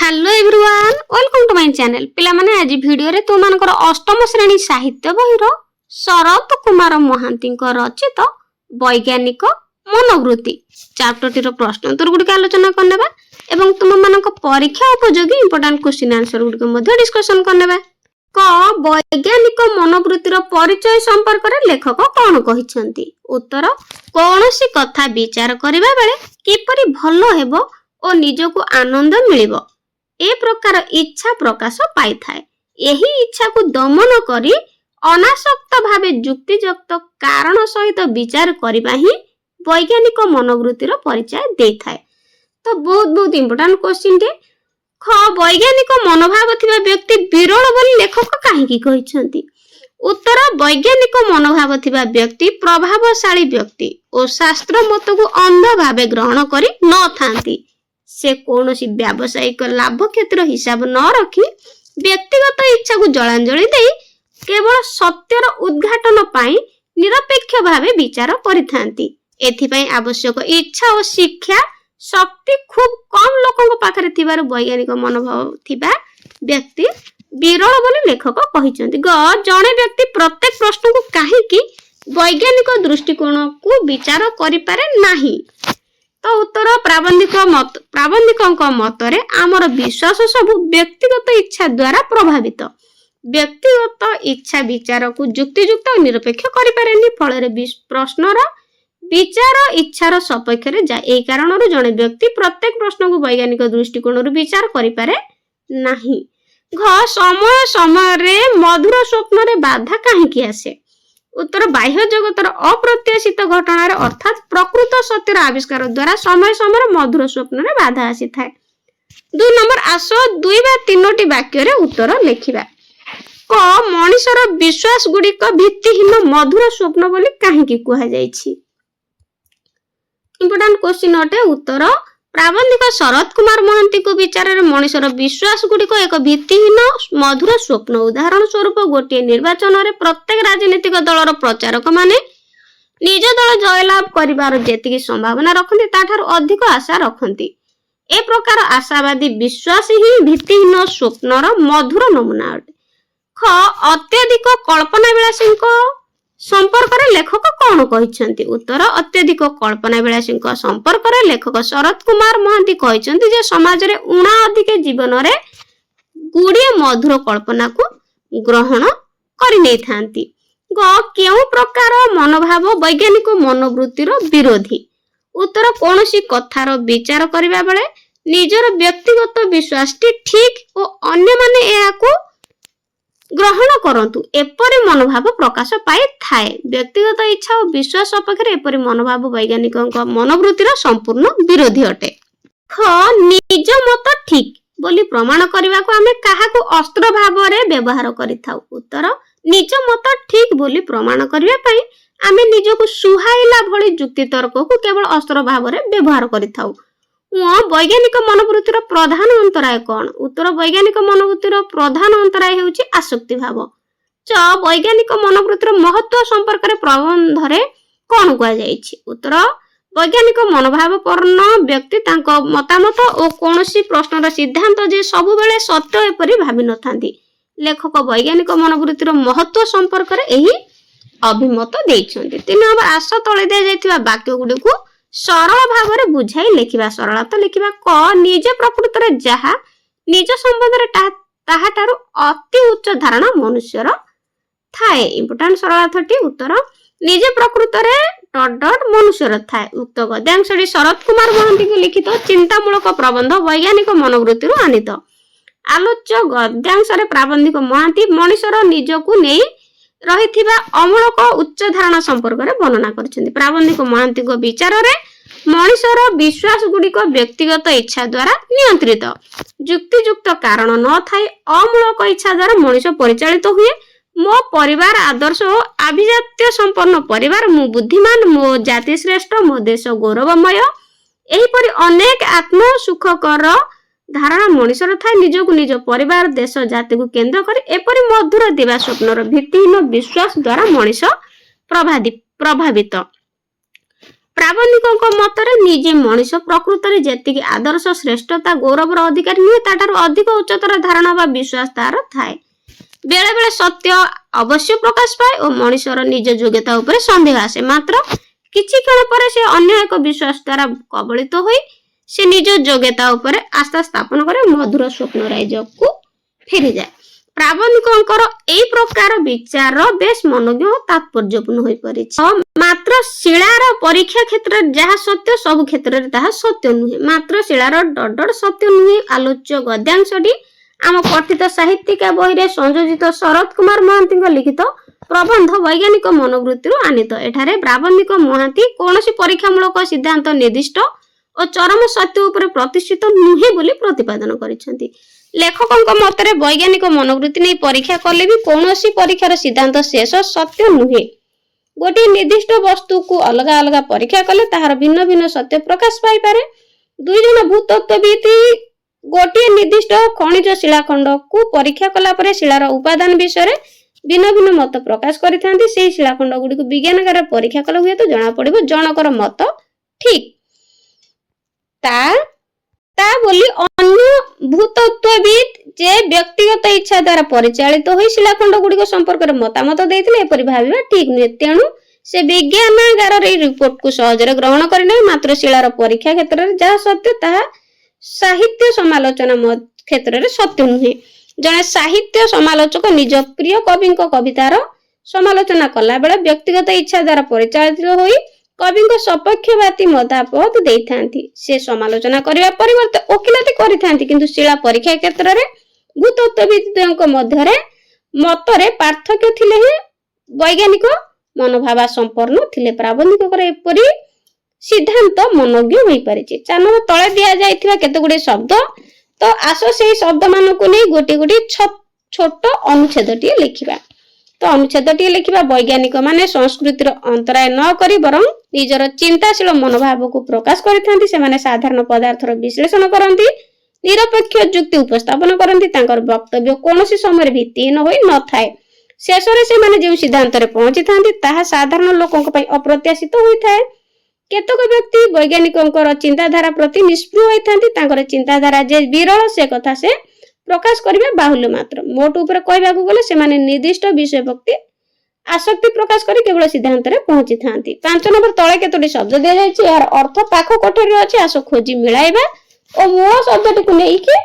Hello everyone welcome to my channel पिला माने आज वीडियो रे तुम मानकर अष्टम श्रेणी साहित्य बहिर शरत कुमार महांती रचित वैज्ञानिक मनोवृत्ति चैप्टर टीर प्रश्न उत्तर गुडी आलोचना करनेबा एवं तुम मानक परीक्षा उपयोगी इंपोर्टेंट क्वेश्चन आंसर गुडी मध्ये डिस्कशन करनेबा। क वैज्ञानिक मनोवृत्तिर परिचय संपर्क रे लेखक कोन कहिसंती। उत्तर कोनोसी कथा विचार करिबा बेले किपरि भलो हेबो ओ निजको आनंद मिलिबो ए प्रकार इच्छा प्रकाश पाई थाए। यही इच्छा को दमन करी अनासक्त भावे युक्तियुक्त कारण सहित विचार करिबा ही वैज्ञानिक मनोवृत्तिर परिचय दे थाए। तो बहुत बहुत इंपोर्टेंट क्वेश्चन टे। ख वैज्ञानिक मनोभाव थिबा व्यक्ति विरल बोली लेखक काहेकि कहिसंती। उत्तर वैज्ञानिक मनोभाव थिबा व्यक्ति प्रभावशाली व्यक्ति और शास्त्र मत को अंध भावे ग्रहण करी न थांती। से कौनसी व्यावसायिक लाभ क्षेत्र हिसाब न रखी व्यक्तिगत इच्छा को जलांजलि दे केवल सत्यर उद्घाटन पाई निरपेक्ष भावे विचार करिथांती। एथिपाई आवश्यक इच्छा और शिक्षा शक्ति खूब कम लोकन पाखरे थिबार वैज्ञानिक मनोभाव थिबा व्यक्ति विरल बोली लेखक कहिसंती। ग जणे व्यक्ति प्रत्येक प्रश्न को काहेकि वैज्ञानिक दृष्टिकोण को विचार करि पारे नाही। तो उत्तर प्राबंधिक मतरे आमर विश्वास सब व्यक्तिगत इच्छा द्वारा प्रभावित। व्यक्तिगत इच्छा विचार को युक्तियुक्त और निरपेक्ष करि पारेनी फल प्रश्नर विचार इच्छार सपक्ष रे जाए। एई कारणरु जणे व्यक्ति प्रत्येक प्रश्न को वैज्ञानिक दृष्टिकोण विचार करि पारे नाही। घ समय समय रे मधुर स्वप्न रे बाधा काहेकि आसे। उत्तर बाह्य जगतर अप्रत्याशित घटना अर्थात प्रकृत सत्यर आविष्कार द्वारा समय समय मधुर स्वप्न रे बाधा आसी थाए। 2 नंबर आस 2 बा 3टी वाक्य रे उत्तर लिखिबा। क मनुष्यर विश्वास गुडिक भित्तिहीन मधुर स्वप्न बोली काहेकि कुहा जायछि। इंपोर्टेंट क्वेश्चन अटे। उत्तर प्राबंधिक शरत कुमार महांती को विचार रे मनुष्यर विश्वास गुडिक एक भित्तिहीन मधुर स्वप्न। उदाहरण स्वरूप गोटे निर्वाचन रे प्रत्येक राजनीतिक दलर प्रचारक माने निज दल जयलाभ करिवार जेतिकी संभावना रखंती ताठार अधिक आशा रखंती। ए प्रकार आशावादी विश्वास ही भित्तिहीन स्वप्नर मधुर नमूना अटे। ख अत्यधिक कल्पना विलासी संपर्क रे लेखक कोन कहिसंती। उत्तर अत्यधिक कल्पना विलासी संपर्क रे लेखक शरत कुमार महांती कहिसंती जे समाज रे उणा अधिक जीवन रे गुडिए मधुर कल्पना को ग्रहण करि नै थांती। ग केउ प्रकार मनोभाव वैज्ञानिक मनोवृत्तिर विरोधी। उत्तर कोनोसी कथार विचार करिबा बेले निजर व्यक्तिगत विश्वासटी ठीक और अन्य माने एहाको ग्रहण करंतु एपरि मनोभाव प्रकाश पाए थाए। व्यक्तिगत इच्छा और विश्वास सपक्ष रे एपरि मनोभाव वैज्ञानिक मनोवृत्तिर संपूर्ण विरोधी अटे। ख निज मत ठीक बोली प्रमाण करबा को आमे काहाको अस्त्र भाव रे व्यवहार करिथाउ। उत्तर निज मत ठीक बोली प्रमाण करबा पई आमे निजको सुहाइला भली युक्ति तर्क को केवल अस्त्र भाव रे व्यवहार करिथाउ। वैज्ञानिक मनोवृत्तिर प्रधान अंतराय कौन। उत्तर वैज्ञानिक मनोवृत्तिर प्रधान अंतराय हेउची आसक्ति भाव। च वैज्ञानिक मनोवृत्तिर महत्व संपर्क रे प्रबंध रे कौन कुआ जायछि। उत्तर वैज्ञानिक मनोभाव पूर्ण व्यक्ति तांको मतामत और कोनोसी प्रश्नर सिद्धांत जे सब बेले सत्य एपरि भाबि नथांती। लेखक वैज्ञानिक मनोवृत्तिर महत्व संपर्क रे एही अभिमत दैछन्ती। 3 नंबर आशा तळे दे जायथिबा वाक्य गुडी को सरल भाव रे बुझाई लिखिबा। सरलता लिखिबा। क निज प्रकृति रे जहा निज संबंध रे ताहाटारु अति उच्च धारणा मनुष्यर थाए। इंपोर्टेंट सरलताटी। उत्तर निज प्रकृति रे डट मनुष्यर थाए। उक्त गद्यांशटी शरत कुमार महांती को लिखित चिंतामूलक प्रबंध वैज्ञानिक मनोवृत्तिर आनीत। आलोच्य गद्यांश रे प्राबंधिक महांती मनुष्यर निजको नै रहिथिबा अमूलक उच्च धारणा संपर्क रे वर्णना करछन्ती। प्राबंधिक महांती को विचार रे मनुष्यर विश्वास गुडिक व्यक्तिगत इच्छा द्वारा नियंत्रित। युक्तियुक्त कारण न थाई अमूलक इच्छा द्वारा मनुष्य परिचालित हुए। मो परिवार आदर्श और अभिजात्य संपन्न परिवार, मु बुद्धिमान, मो जाति श्रेष्ठ, मो देश गौरवमय एही परि अनेक आत्म सुखकर धारणा मनुष्यर थाए। निजको निज परिवार देश जाति को केंद्र करी एपरि मधुर दिवा स्वप्नर भित्तिहीन विश्वास द्वारा मनुष्य प्रभावित। ପ୍ରାବନ୍ଧିକଙ୍କ ମତରେ ନିଜେ ମଣିଷ ପ୍ରକୃତରେ ଯେତିକି ଆଦର୍ଶ ଶ୍ରେଷ୍ଠତା ଗୌରବର ଅଧିକାରୀ ନୁହେଁ ତାଠାରୁ ଅଧିକ ଉଚ୍ଚତର ଧାରଣା ବା ବିଶ୍ୱାସ ତାହାର ଥାଏ। ବେଳେ ବେଳେ ସତ୍ୟ ଅବଶ୍ୟ ପ୍ରକାଶ ପାଏ ଓ ମଣିଷର ନିଜ ଯୋଗ୍ୟତା ଉପରେ ସନ୍ଦେହ ଆସେ, ମାତ୍ର କିଛି କ୍ଷଣ ପରେ ସେ ଅନ୍ୟ ଏକ ବିଶ୍ୱାସ ଦ୍ୱାରା କବଳିତ ହୋଇ ସେ ନିଜ ଯୋଗ୍ୟତା ଉପରେ ଆସ୍ଥା ସ୍ଥାପନ କରି ମଧୁର ସ୍ୱପ୍ନ ରାଜ୍ୟକୁ ଫେରିଯାଏ। ପ୍ରାବନ୍ଧିକଙ୍କର ଏହି ପ୍ରକାର ବିଚାର ବେଶ ମନୋଜ୍ଞ ଓ ତାତ୍ପର୍ଯ୍ୟପୂର୍ଣ୍ଣ ହୋଇପାରିଛି। ମାତ୍ର ଶିଳାର ପରୀକ୍ଷା କ୍ଷେତ୍ରରେ ଯାହା ସତ୍ୟ ସବୁ କ୍ଷେତ୍ରରେ ତାହା ସତ୍ୟ ନୁହେଁ। ମାତ୍ର ଶିଳାର ଡଡ ସତ୍ୟ ନୁହେଁ। ଆଲୋଚ୍ୟ ଗଦ୍ୟାଂଶଟି ଆମ ପଠିତ ସାହିତ୍ୟିକା ବହିରେ ସଂଯୋଜିତ ଶରତ କୁମାର ମହାନ୍ତିଙ୍କ ଲିଖିତ ପ୍ରବନ୍ଧ ବୈଜ୍ଞାନିକ ମନୋବୃତ୍ତିରୁ ଆନିତ। ଏଠାରେ ପ୍ରାବନ୍ଧିକ ମହାନ୍ତି କୌଣସି ପରୀକ୍ଷାମୂଳକ ସିଦ୍ଧାନ୍ତ ନିର୍ଦ୍ଦିଷ୍ଟ ଓ ଚରମ ସତ୍ୟ ଉପରେ ପ୍ରତିଷ୍ଠିତ ନୁହେଁ ବୋଲି ପ୍ରତିପାଦନ କରିଛନ୍ତି। ଲେଖକଙ୍କ ମତରେ ବୈଜ୍ଞାନିକ ମନୋବୃତ୍ତି ନେଇ ପରୀକ୍ଷା କଲେ ବି କୌଣସି ପରୀକ୍ଷାର ସିଦ୍ଧାନ୍ତ ଶେଷ ସତ୍ୟ ନୁହେଁ। ଗୋଟିଏ ନିର୍ଦ୍ଦିଷ୍ଟ ବସ୍ତୁକୁ ଅଲଗା ଅଲଗା ପରୀକ୍ଷା କଲେ ତାହାର ଭିନ୍ନ ଭିନ୍ନ ସତ୍ୟ ପ୍ରକାଶ ପାଇପାରେ। ଦୁଇ ଜଣ ଭୂତତ୍ତ୍ୱବିତ୍ ଗୋଟିଏ ନିର୍ଦ୍ଦିଷ୍ଟ ଖଣିଜ ଶିଳାଖଣ୍ଡକୁ ପରୀକ୍ଷା କଲା ପରେ ଶିଳାର ଉପାଦାନ ବିଷୟରେ ଭିନ୍ନ ଭିନ୍ନ ମତ ପ୍ରକାଶ କରିଥାନ୍ତି। ସେହି ଶିଳାଖଣ୍ଡ ଗୁଡ଼ିକୁ ବିଜ୍ଞାନଗାରରେ ପରୀକ୍ଷା କଲେ ହୁଏତ ଜଣାପଡ଼ିବ ଜଣକର ମତ ଠିକ୍ ତା ବୋଲି ଅନ୍ୟ ଭୂତତ୍ତ୍ୱବିତ୍ ଯେ ବ୍ୟକ୍ତିଗତ ଇଚ୍ଛା ଦ୍ୱାରା ପରିଚାଳିତ ହୋଇ ଶିଳାଖଣ୍ଡ ଗୁଡ଼ିକ ସମ୍ପର୍କରେ ମତାମତ ଦେଇଥିଲେ ଏପରି ଭାବିବା ଠିକ୍ ନୁହେଁ। ତେଣୁ ସେ ବିଜ୍ଞାନାଗାରର ଏହି ରିପୋର୍ଟକୁ ସହଜରେ ଗ୍ରହଣ କରିନେବେ। ମାତ୍ର ଶିଳାର ପରୀକ୍ଷା କ୍ଷେତ୍ରରେ ଯାହା ସତ୍ୟ ତାହା ସାହିତ୍ୟ ସମାଲୋଚନା କ୍ଷେତ୍ରରେ ସତ୍ୟ ନୁହେଁ। ଜଣେ ସାହିତ୍ୟ ସମାଲୋଚକ ନିଜ ପ୍ରିୟ କବିଙ୍କ କବିତାର ସମାଲୋଚନା କଲାବେଳେ ବ୍ୟକ୍ତିଗତ ଇଚ୍ଛା ଦ୍ୱାରା ପରିଚାଳିତ ହୋଇ କବିଙ୍କ ସପକ୍ଷପାତୀ ମତାମତ ଦେଇଥାନ୍ତି। ସେ ସମାଲୋଚନା କରିବା ପରିବର୍ତ୍ତେ ଓକିଲାତି କରିଥାନ୍ତି। କିନ୍ତୁ ଶିଳା ପରୀକ୍ଷା କ୍ଷେତ୍ରରେ ଭୂତତ୍ତ୍ୱବିତ୍ଙ୍କ ମଧ୍ୟରେ ମତରେ ପାର୍ଥକ୍ୟ ଥିଲେ ହିଁ ବୈଜ୍ଞାନିକ ମନୋଭାବା ସମ୍ପନ୍ନ ଥିଲେ। ପ୍ରାବନ୍ଧିକଙ୍କର ଏପରି ସିଦ୍ଧାନ୍ତ ମନୋଜ୍ଞ ହୋଇପାରିଛି। ଚାଲର ତଳେ ଦିଆଯାଇଥିବା କେତେଗୁଡ଼ିଏ ଶବ୍ଦ ତ ଆସ ସେହି ଶବ୍ଦମାନଙ୍କୁ ନେଇ ଗୋଟିଏ ଗୋଟିଏ ଛୋଟ ଅନୁଚ୍ଛେଦଟିଏ ଲେଖିବା। ତ ଅନୁଚ୍ଛେଦଟିଏ ଲେଖିବା ବୈଜ୍ଞାନିକ ମାନେ ସଂସ୍କୃତିର ଅନ୍ତରାୟ ନ କରି ବରଂ ନିଜର ଚିନ୍ତାଶୀଳ ମନୋଭାବକୁ ପ୍ରକାଶ କରିଥାନ୍ତି। ସେମାନେ ସାଧାରଣ ପଦାର୍ଥର ବିଶ୍ଳେଷଣ କରନ୍ତି, ନିରପେକ୍ଷ ଯୁକ୍ତି ଉପସ୍ଥାପନ କରନ୍ତି। ତାଙ୍କର ବକ୍ତବ୍ୟ କୌଣସି ସମୟରେ ଭିତ୍ତିହୀନ ହୋଇ ନଥାଏ। ଶେଷରେ ସେମାନେ ଯେଉଁ ସିଦ୍ଧାନ୍ତରେ ପହଞ୍ଚିଥାନ୍ତି ତାହା ସାଧାରଣ ଲୋକଙ୍କ ପାଇଁ ଅପ୍ରତ୍ୟାଶିତ ହୋଇଥାଏ। କେତେକ ବ୍ୟକ୍ତି ବୈଜ୍ଞାନିକଙ୍କର ଚିନ୍ତାଧାରା ପ୍ରତି ନିଷ୍ପୃହ ହୋଇଥାନ୍ତି। ତାଙ୍କର ଚିନ୍ତାଧାରା ଯେ ବିରଳ ସେ କଥା ସେ ପ୍ରକାଶ କରିବା ବାହୁଲ୍ୟ ମାତ୍ର। ମୋଟ ଉପରେ କହିବାକୁ ଗଲେ ସେମାନେ ନିର୍ଦ୍ଦିଷ୍ଟ ବିଷୟ ପ୍ରତି ଆସକ୍ତି ପ୍ରକାଶ କରି କେବଳ ସିଦ୍ଧାନ୍ତରେ ପହଞ୍ଚିଥାନ୍ତି। 5 ନମ୍ବର ତଳେ କେତୋଟି ଶବ୍ଦ ଦିଆଯାଇଛି। ଏହାର ଅର୍ଥ ପାଖ କୋଠରୀରେ ଅଛି। ଆସ ଖୋଜି ମିଳାଇବା ଓ ମୂଳ ଶବ୍ଦଟିକୁ ନେଇକି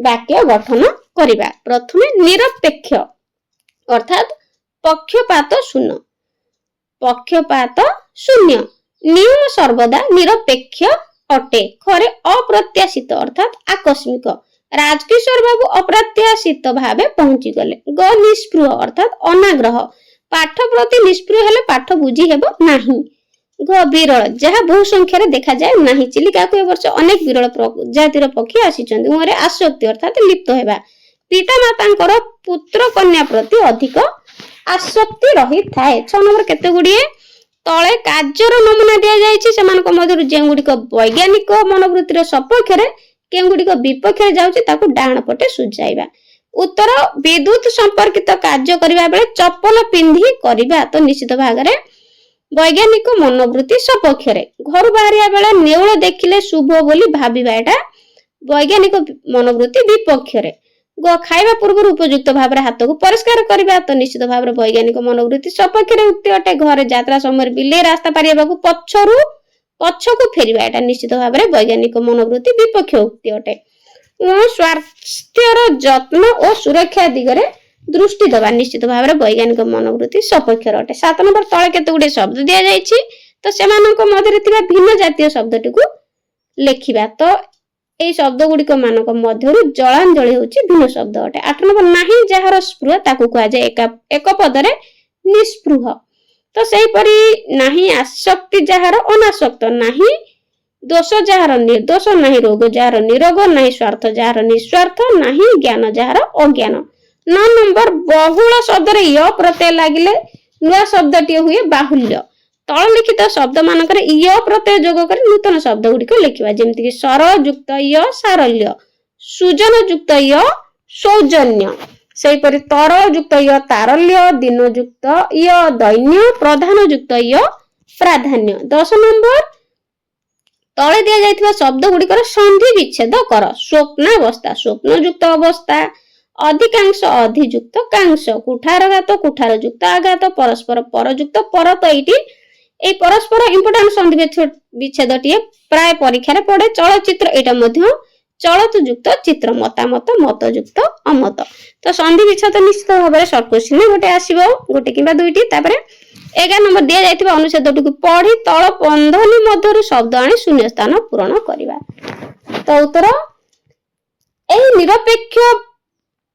ବାକ୍ୟ ଗଠନ କରିବା। ପ୍ରଥମେ ନିରପେକ୍ଷ ଅର୍ଥାତ୍ ପକ୍ଷପାତ ଶୂନ୍ୟ। ପକ୍ଷପାତ ଶୂନ୍ୟ ନିୟମ ସର୍ବଦା ନିରପେକ୍ଷ ଅଟେ। ଖରେ ଅପ୍ରତ୍ୟାଶିତ ଅର୍ଥାତ୍ ଆକସ୍ମିକ। ରାଜକିଶୋର ବାବୁ ଅପ୍ରତ୍ୟାଶିତ ଭାବେ ପହଞ୍ଚିଗଲେ। ଗ ନିଷ୍ପୃହ ଅର୍ଥାତ୍ ଅନାଗ୍ରହ। ପାଠ ପ୍ରତି ନିଷ୍ପୃହ ହେଲେ ପାଠ ବୁଝି ହେବ ନାହିଁ। ଘ ବିରଳ ଯାହା ବହୁ ସଂଖ୍ୟାରେ ଦେଖାଯାଏ ନାହିଁ। ଚିଲିକାକୁ ଏ ବର୍ଷ ଅନେକ ବିରଳ ପ୍ରଜାତିର ପକ୍ଷୀ ଆସିଛନ୍ତି। ଘରେ ଆସକ୍ତି ଅର୍ଥାତ୍ ଲିପ୍ତ ହେବା। ପିତାମାତାଙ୍କର ପୁତ୍ର କନ୍ୟା ପ୍ରତି ଅଧିକ ଆସକ୍ତି ରହିଥାଏ। 6 ନମ୍ବର କେତେ ଗୁଡ଼ିଏ ତଳେ କାର୍ଯ୍ୟର ନମୁନା ଦିଆଯାଇଛି। ସେମାନଙ୍କ ମଧ୍ୟରୁ ଯେଉଁଗୁଡ଼ିକ ବୈଜ୍ଞାନିକ ମନୋବୃତ୍ତିର ସପକ୍ଷରେ କେଉଁଗୁଡ଼ିକ ବିପକ୍ଷରେ ଯାଉଛି ତାକୁ ଡାହାଣ ପଟେ ସୂଚାଇବା। ଉତ୍ତର ବିଦ୍ୟୁତ ସମ୍ପର୍କିତ କାର୍ଯ୍ୟ କରିବା ବେଳେ ଚପଲ ପିନ୍ଧି କରିବା ତ ନିଶ୍ଚିତ ଭାବରେ ବୈଜ୍ଞାନିକ ମନୋବୃତ୍ତି ସପକ୍ଷରେ। ଘରୁ ବାହାରିବା ବେଳେ ନେଉଳ ଦେଖିଲେ ଶୁଭ ବୋଲି ଭାବିବା ଏଟା ବୈଜ୍ଞାନିକ ମନୋବୃତ୍ତି ବିପକ୍ଷରେ। ଗ ଖାଇବା ପୂର୍ବରୁ ଉପଯୁକ୍ତ ଭାବରେ ହାତକୁ ପରିଷ୍କାର କରିବା ତ ନିଶ୍ଚିତ ଭାବରେ ବୈଜ୍ଞାନିକ ମନୋବୃତ୍ତି ସପକ୍ଷରେ ଉକ୍ତି ଅଟେ। ଘରେ ଯାତ୍ରା ସମୟରେ ବିଲେଇ ରାସ୍ତା ପାରିବାକୁ ପଛକୁ ଫେରିବା ଏଟା ନିଶ୍ଚିତ ଭାବରେ ବୈଜ୍ଞାନିକ ମନୋବୃତ୍ତି ବିପକ୍ଷ ଉକ୍ତି ଅଟେ। ସ୍ୱାସ୍ଥ୍ୟର ଯତ୍ନ ଓ ସୁରକ୍ଷା ଦିଗରେ ଦୃଷ୍ଟି ଦେବା ନିଶ୍ଚିତ ଭାବରେ ବୈଜ୍ଞାନିକ ମନୋବୃତ୍ତି ସପକ୍ଷରେ ଅଟେ। 7 ନମ୍ବର ତଳେ କେତେ ଗୁଡ଼ିଏ ଶବ୍ଦ ଦିଆଯାଇଛି। ତ ସେମାନଙ୍କ ମଧ୍ୟରେ ଥିବା ଭିନ୍ନ ଜାତୀୟ ଶବ୍ଦଟିକୁ ଲେଖିବା। ତ এই শব্দ গুড়িক মানক মধ্যরু জলাঞ্জলি হচ্ছে ভিন্ন শব্দ অটে। 8 নম্বর নাহি যাହାର স্পৃহ তাকু কুহাযাଏ ଏକ ପଦରେ ନିସ୍ପୃହ। ତ ସେହିପରି ନାହିଁ ଆସକ୍ତି ଯାହାର ଅନାସକ୍ତ, ନାହିଁ ଦୋଷ ଯାହାର ନିର୍ଦୋଷ, ନାହିଁ ରୋଗ ଯାହାର ନିରୋଗ, ନାହିଁ ସ୍ୱାର୍ଥ ଯାହାର ନିଃସ୍ୱାର୍ଥ, ନାହିଁ ଜ୍ଞାନ ଯାହାର ଅଜ୍ଞାନ। 9 ନମ୍ବର ବହୁଳ ଶବ୍ଦରେ ୟ ପ୍ରତ୍ୟୟ ଲାଗିଲେ ନୂଆ ଶବ୍ଦଟିଏ ହୁଏ ବାହୁଲ୍ୟ। ତଳଲିଖିତ ଶବ୍ଦ ମାନଙ୍କରେ ୟ ପ୍ରତ୍ୟୟ ଯୋଗ କରି ନୂତନ ଶବ୍ଦ ଗୁଡ଼ିକ ଲେଖିବା। ଯେମିତିକି ସରଳ ଯୁକ୍ତ ୟ ସାରଲ୍ୟ, ସୁଜନ ଯୁକ୍ତ ୟ ସୌଜନ୍ୟ, ସେହିପରି ତରଳ ଯୁକ୍ତ ୟ ତାରଲ୍ୟ, ଦୀନ ଯୁକ୍ତ ୟ ଦୈନ୍ୟ, ପ୍ରଧାନ ଯୁକ୍ତ ୟ ପ୍ରାଧାନ୍ୟ। 10 ନମ୍ବର ତଳେ ଦିଆଯାଇଥିବା ଶବ୍ଦ ଗୁଡ଼ିକର ସନ୍ଧି ବିଚ୍ଛେଦ କର। ସ୍ୱପ୍ନାବସ୍ଥା ସ୍ୱପ୍ନଯୁକ୍ତ ଅବସ୍ଥା, ଅଧିକାଂଶ ଅଧିଯୁକ୍ତ କାଂଶ, କୁଠାରଘାତ କୁଠାରଯୁକ୍ତ ଆଘାତ, ପରସ୍ପର ପରଯୁକ୍ତ ପର। ତ ଏଇଠି এই পরস্পর ইম্পর্টান্ট সন্ধি বিচ্ছেদটিଏ প্রায় পরীক্ষাରେ পড়ে। চলচ্চিত্র এটা ମଧ୍ୟ চলত যুক্ত চিত্র, মতামত মতযুক্ত অমত। তো সন্ধি বিচ্ছেদ নিশ্চিত ভাବରେ শর্ট কোশ্চিন ଗୋଟେ ଆସିବ, ଗୋଟେ কিংবা দুইটি। তারপরে 11 নম্বর দিয়া ଯାଇଥିବା ଅନୁଚ୍ଛେଦଟିକୁ ପଢି ତଳ ବନ୍ଧନୀ ମଧ୍ୟରୁ ଶବ୍ଦ ଆଣି ଶୂନ୍ୟ ସ୍ଥାନ ପୂରଣ କରିବା। ତ ଉତ୍ତର ଏହି ନିରପେକ୍ଷ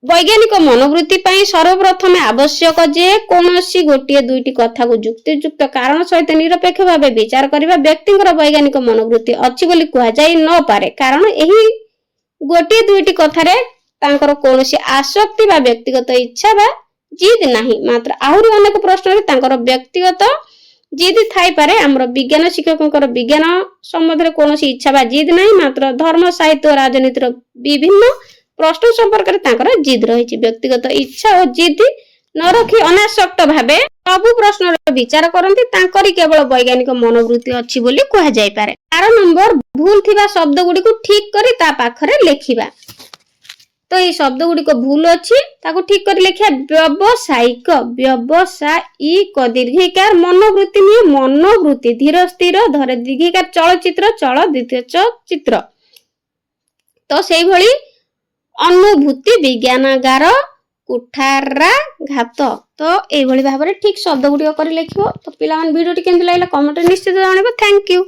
ବୈଜ୍ଞାନିକ ମନୋବୃତ୍ତି ପାଇଁ ସର୍ବପ୍ରଥମେ ଆବଶ୍ୟକ ଯେ କୌଣସି ଗୋଟିଏ ଦୁଇଟି କଥାକୁ ଯୁକ୍ତିଯୁକ୍ତ କାରଣ ସହିତ ନିରପେକ୍ଷ ଭାବେ ବିଚାର କରିବା। ବ୍ୟକ୍ତିଙ୍କର ବୈଜ୍ଞାନିକ ମନୋବୃତ୍ତି ଅଛି ବୋଲି କୁହାଯାଇ ନପାରେ, କାରଣ ଏହି ଗୋଟିଏ ଦୁଇଟି କଥାରେ ତାଙ୍କର କୌଣସି ଆସକ୍ତି ବା ବ୍ୟକ୍ତିଗତ ଇଚ୍ଛା ବା ଜିଦ୍ ନାହିଁ। ମାତ୍ର ଆହୁରି ଅନେକ ପ୍ରଶ୍ନରେ ତାଙ୍କର ବ୍ୟକ୍ତିଗତ ଜିଦ୍ ଥାଇପାରେ। ଆମର ବିଜ୍ଞାନ ଶିକ୍ଷକଙ୍କର ବିଜ୍ଞାନ ସମ୍ବନ୍ଧରେ କୌଣସି ଇଚ୍ଛା ବା ଜିଦ୍ ନାହିଁ, ମାତ୍ର ଧର୍ମ ସାହିତ୍ୟ ଓ ରାଜନୀତିର ବିଭିନ୍ନ ପ୍ରଶ୍ନ ସମ୍ପର୍କରେ ତାଙ୍କର ଜିଦ୍ ରହିଛି। ବ୍ୟକ୍ତିଗତ ଇଚ୍ଛା ଓ ଜିଦ୍ ନ ରଖି ଅନାସକ୍ତ ଭାବେ ସବୁ ପ୍ରଶ୍ନର ବିଚାର କରନ୍ତି, ତାଙ୍କରି କେବଳ ବୈଜ୍ଞାନିକ ମନୋବୃତ୍ତି ଅଛି ବୋଲି କୁହାଯାଇପାରେ। 12 ନମ୍ବର ଭୁଲ ଥିବା ଶବ୍ଦ ଗୁଡ଼ିକୁ ଠିକ କରି ତା ପାଖରେ ଲେଖିବା। ତ এই শব্দ গুড়িক ভুল ଅଛି, তাকে ঠিক করে লেখিয়া। ব্যবসায়িক ব্যবসায়িক দীর্ঘিকার, মনোবৃত্তি নিয়ে মনোবৃত্তি, ধীর স্থির ধরে দীর্ঘিকার, চলচ্চিত্র চল দ্বিতীয় চিত্র। তো সেইভাবে ଅନୁଭୂତି, ବିଜ୍ଞାନାଗାର, କୁଠାରାଘାତ। ତ ଏଇଭଳି ଭାବରେ ଠିକ ଶବ୍ଦ ଗୁଡ଼ିକ କରି ଲେଖିବ। ତ ପିଲାମାନେ ଭିଡ଼ିଓଟି କେମିତି ଲାଗିଲା କମେଣ୍ଟରେ ନିଶ୍ଚିତ ଜଣାଇବ। Thank you.